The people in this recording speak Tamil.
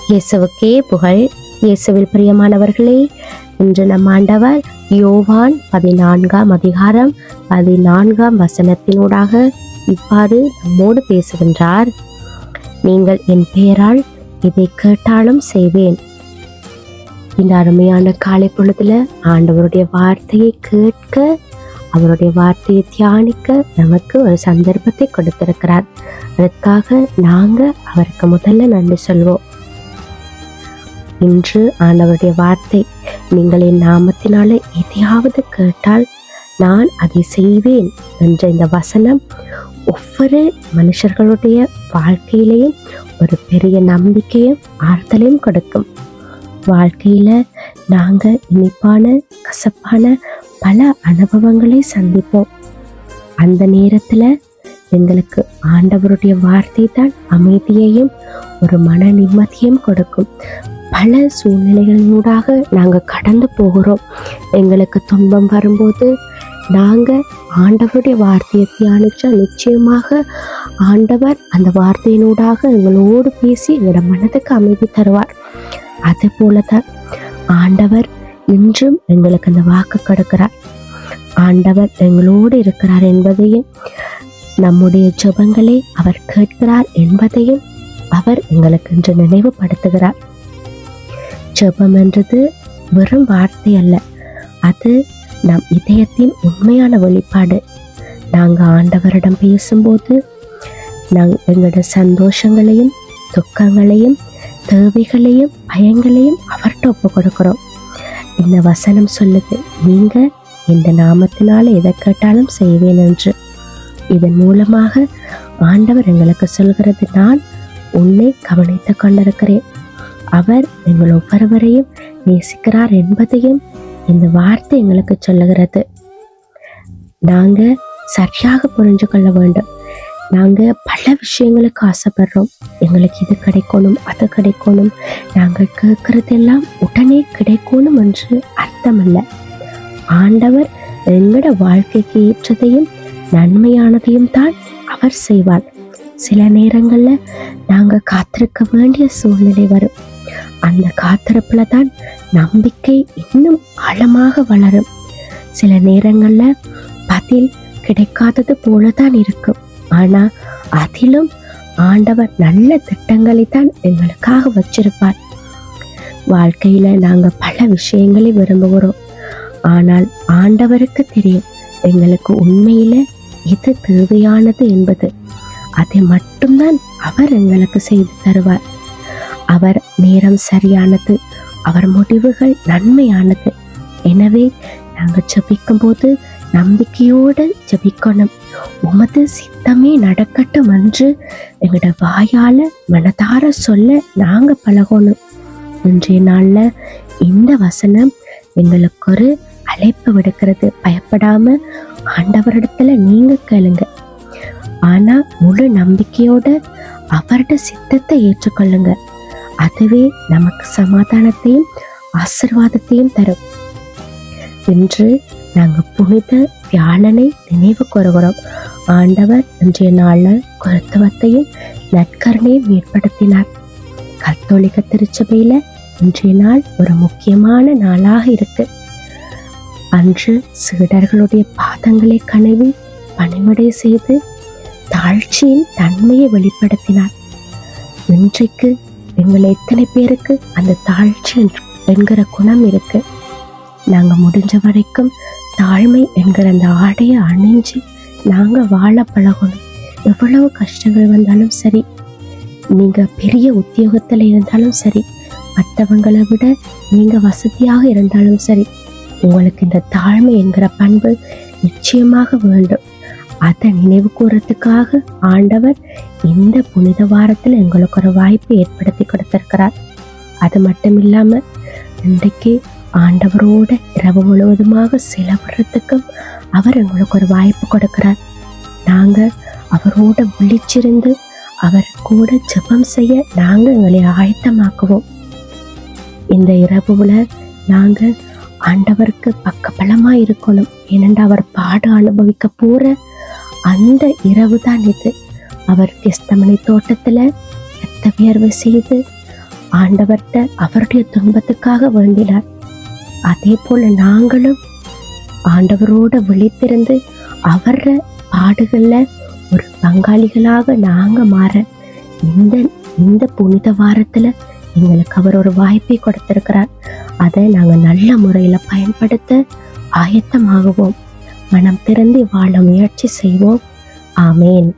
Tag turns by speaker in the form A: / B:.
A: இயேசுவுக்கே புகழ். இயேசுவில் பிரியமானவர்களே, இன்று நம் ஆண்டவர் யோவான் 14ஆம் அதிகாரம் 14ஆம் வசனத்தினூடாக இவ்வாறு நம்மோடு பேசுகின்றார். நீங்கள் என் பெயரால் இதை கேட்டாலும் செய்வேன். இந்த அருமையான காலை பொழுதுல ஆண்டவருடைய வார்த்தையை கேட்க, அவருடைய வார்த்தையை தியானிக்க நமக்கு ஒரு சந்தர்ப்பத்தை கொடுத்திருக்கிறார். அதற்காக நாங்க அவருக்கு முதல்ல நன்றி சொல்வோம். இன்று ஆண்டவருடைய வார்த்தை, நீங்கள் என் நாமத்தினால எதையாவது கேட்டால் நான் அதை செய்வேன் என்ற இந்த வசனம் ஒவ்வொரு மனுஷர்களுடைய வாழ்க்கையிலையும் ஒரு பெரிய நம்பிக்கையும் ஆறுதலையும் கொடுக்கும். வாழ்க்கையில நாங்க இனிப்பான கசப்பான பல அனுபவங்களை சந்திப்போம். அந்த நேரத்துல எங்களுக்கு ஆண்டவருடைய வார்த்தை தான் அமைதியையும் ஒரு மன நிம்மதியையும் கொடுக்கும். பல சூழ்நிலைகளூடாக நாங்கள் கடந்து போகிறோம். எங்களுக்கு துன்பம் வரும்போது நாங்கள் ஆண்டவருடைய வார்த்தையை தியானிச்சா நிச்சயமாக ஆண்டவர் அந்த வார்த்தையினூடாக எங்களோடு பேசி எங்களோட மனதுக்கு அமைதி தருவார். அது போலதான் ஆண்டவர் இன்றும் எங்களுக்கு அந்த வாக்கு கொடுக்கிறார். ஆண்டவர் எங்களோடு இருக்கிறார் என்பதையும், நம்முடைய ஜெபங்களை அவர் கேட்கிறார் என்பதையும் அவர் எங்களுக்கு இன்று நினைவுபடுத்துகிறார். ஜெபம் என்றது வெறும் வார்த்தை அல்ல, அது நம் இதயத்தின் உண்மையான வெளிப்பாடு. நாங்கள் ஆண்டவரிடம் பேசும்போது எங்களோட சந்தோஷங்களையும் துக்கங்களையும் தேவைகளையும் பயங்களையும் அவர்கிட்ட ஒப்பு கொடுக்கிறோம். இந்த வசனம் சொல்லுது, நீங்க இந்த நாமத்தினால எதை கேட்டாலும் செய்வேன் என்று. இதன் மூலமாக ஆண்டவர் எங்களுக்கு சொல்கிறது, நான் உன்னை கவனித்து கொண்டிருக்கிறேன், அவர் எங்கள் ஒவ்வொருவரையும் நேசிக்கிறார் என்பதையும் இந்த வார்த்தை எங்களுக்கு சொல்லுகிறது. நாங்க சரியாக புரிஞ்சு கொள்ள வேண்டும். நாங்க பல விஷயங்களுக்கு ஆசைப்படுறோம். எங்களுக்கு இது கிடைக்கணும், அது கிடைக்கணும், நாங்கள் கேட்கறதெல்லாம் உடனே கிடைக்கணும் என்று அர்த்தம் அல்ல. ஆண்டவர் எங்களோட வாழ்க்கைக்கு ஏற்றதையும் நன்மையானதையும் தான் அவர் செய்வார். சில நேரங்கள்ல நாங்க காத்திருக்க வேண்டிய சூழ்நிலை வரும். அந்த காத்திருப்புல தான் நம்பிக்கை இன்னும் ஆழமாக வளரும். சில நேரங்கள்ல பதில் கிடைக்காதது போலதான் இருக்கும். ஆனா அதிலும் ஆண்டவர் நல்ல திட்டங்களை தான் எங்களுக்காக வச்சிருப்பார். வாழ்க்கையில நாங்க பல விஷயங்களை விரும்புகிறோம். ஆனால் ஆண்டவருக்கு தெரியும் எங்களுக்கு உண்மையில எது தேவையானது என்பது. அதை மட்டும்தான் அவர் எங்களுக்கு செய்து தருவார். அவர் நேரம் சரியானது, அவர் முடிவுகள் நன்மையானது. எனவே நாங்கள் ஜெபிக்கும் போது நம்பிக்கையோடு ஜெபிக்கணும். உமது சித்தமே நடக்கட்டும் என்று எங்களோட வாயால மனதார சொல்ல நாங்க பழகணும். இன்றைய நாள்ல இந்த வசனம் எங்களுக்கு ஒரு அழைப்பு விடுக்கிறது. பயப்படாம ஆண்டவரிடத்துல நீங்க கேளுங்க, ஆனா முழு நம்பிக்கையோட அவரோட சித்தத்தை ஏற்றுக்கொள்ளுங்க. அதுவே நமக்கு சமாதானத்தையும் ஆசீர்வாதத்தையும் தரும். இன்று நாங்கள் புனித வியாழனை நினைவு கூறுகிறோம். ஆண்டவர் இன்றைய நாள்ல குருத்துவத்தையும் நற்கருணையும் ஏற்படுத்தினார். கத்தோலிக்க திருச்சபையில இன்றைய நாள் ஒரு முக்கியமான நாளாக இருக்கு. அன்று சீடர்களுடைய பாதங்களை கழுவி பணிவிடை செய்து தாழ்ச்சியின் தன்மையை வெளிப்படுத்தினார். இன்றைக்கு எங்களை எத்தனை பேருக்கு அந்த தாழ்ச்சி என்கிற குணம் இருக்கு? நாங்க முடிஞ்ச வரைக்கும் தாழ்மை என்கிற அந்த ஆடையை அணிஞ்சு நாங்க வாழ பழகணும். எவ்வளவு கஷ்டங்கள் வந்தாலும் சரி, நீங்க பெரிய உத்தியோகத்துல இருந்தாலும் சரி, மற்றவங்களை விட நீங்க வசதியாக இருந்தாலும் சரி, உங்களுக்கு இந்த தாழ்மை என்கிற பண்பு நிச்சயமாக வேண்டும். அதை நினைவு கூறத்துக்காக ஆண்டவர் இந்த புனித வாரத்தில் எங்களுக்கு ஒரு வாய்ப்பை ஏற்படுத்தி கொடுத்திருக்கிறார். அது மட்டும் இல்லாம இன்றைக்கு ஆண்டவரோட இரவு முழுவதுமாக செலவிடுறதுக்கும் அவர் எங்களுக்கு ஒரு வாய்ப்பு கொடுக்கிறார். நாங்க அவரோட விழிச்சிருந்து அவர் கூட ஜெபம் செய்ய நாங்க எங்களை ஆயத்தமாக்குவோம். இந்த இரவுல நாங்க ஆண்டவருக்கு பக்கபலமா இருக்கணும். ஏனென்றா அவர் பாடு அனுபவிக்க போற அந்த இரவு தான் இது. அவர் கெஸ்தமனை தோட்டத்துல இரத்த வியர்வை செய்து ஆண்டவர்கிட்ட அவருடைய துன்பத்துக்காக வேண்டினார். அதே போல நாங்களும் ஆண்டவரோட விழித்திருந்து அவர பாடுகள்ல ஒரு பங்காளிகளாக நாங்க மாற இந்த இந்த புனித வாரத்துல எங்களுக்கு அவர் ஒரு வாய்ப்பை கொடுத்திருக்கிறார். அதை நாங்க நல்ல முறையில பயன்படுத்த ஆயத்தமாகுவோம். மனம் திறந்து வாழ முயற்சி செய்வோம். ஆமேன்.